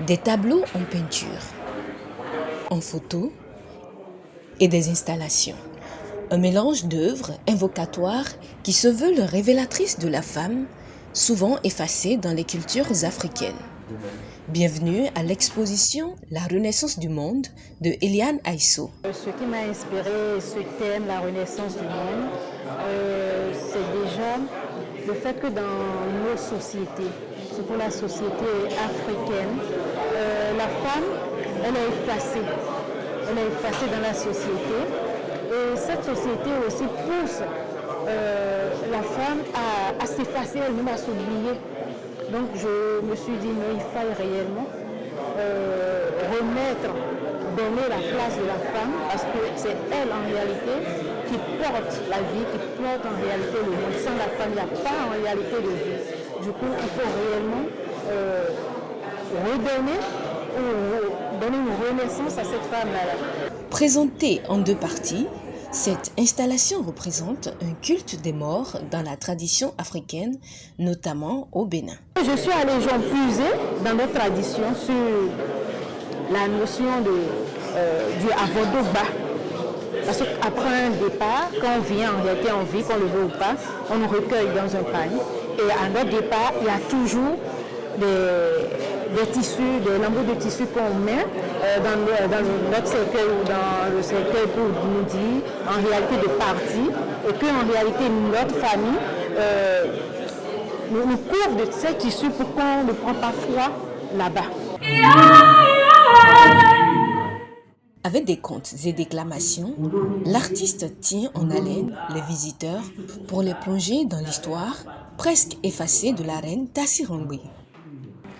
Des tableaux en peinture, en photo et des installations. Un mélange d'œuvres invocatoires qui se veulent révélatrices de la femme, souvent effacée dans les cultures africaines. Bienvenue à l'exposition La Renaissance du monde de Eliane Aïsso. Ce qui m'a inspiré ce thème, la Renaissance du monde, c'est déjà le fait que dans nos sociétés, surtout la société africaine, la femme, elle est effacée. Elle est effacée dans la société. Et cette société aussi pousse la femme à s'effacer elle-même, à s'oublier. Donc je me suis dit, non, il fallait réellement donner la place de la femme, parce que c'est elle en réalité qui porte la vie, qui porte en réalité le monde. Sans la femme, il n'y a pas en réalité de vie. Du coup, il faut réellement donner une renaissance à cette femme-là. Présentée en deux parties, cette installation représente un culte des morts dans la tradition africaine, notamment au Bénin. Je suis allée puiser dans notre tradition sur la notion du avodoba. Parce qu'après un départ, quand on vient en réalité en vie, qu'on le veut ou pas, on nous recueille dans un panier. Et à notre départ, il y a toujours des tissus, des lambeaux de tissus qu'on met dans notre cercueil ou dans le cercueil pour nous dire en réalité de partie, et qu'en réalité notre famille nous couvre de ces tissus pour qu'on ne prenne pas froid là-bas. Avec des contes et déclamations, l'artiste tient en haleine les visiteurs pour les plonger dans l'histoire presque effacée de la reine Tassirangui.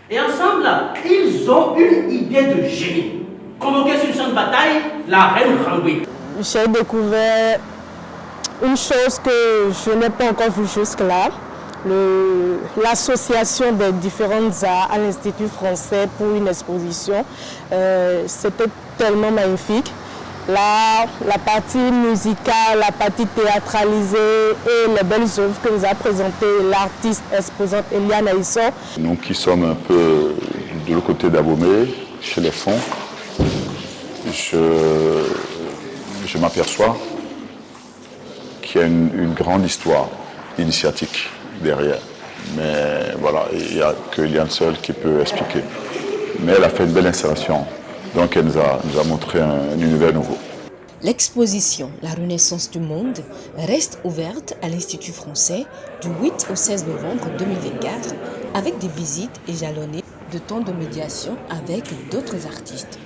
Et ensemble, ils ont une idée de génie. Convoquer sur le champ de bataille la reine Rangui. J'ai découvert une chose que je n'ai pas encore vue jusque-là. L'association des différentes arts à l'Institut français pour une exposition. C'était tellement magnifique. Là, la partie musicale, la partie théâtralisée et les belles œuvres que nous a présentées l'artiste exposante Eliane Aïsso. Nous qui sommes un peu de l'autre côté d'Abomey, chez les fonds, je m'aperçois qu'il y a une grande histoire initiatique derrière. Mais voilà, il n'y a que Eliane seule qui peut expliquer. Mais elle a fait une belle installation. Donc elle nous a montré un univers nouveau. L'exposition La Renaissance du monde reste ouverte à l'Institut français du 8 au 16 novembre 2024 avec des visites et jalonnées de temps de médiation avec d'autres artistes.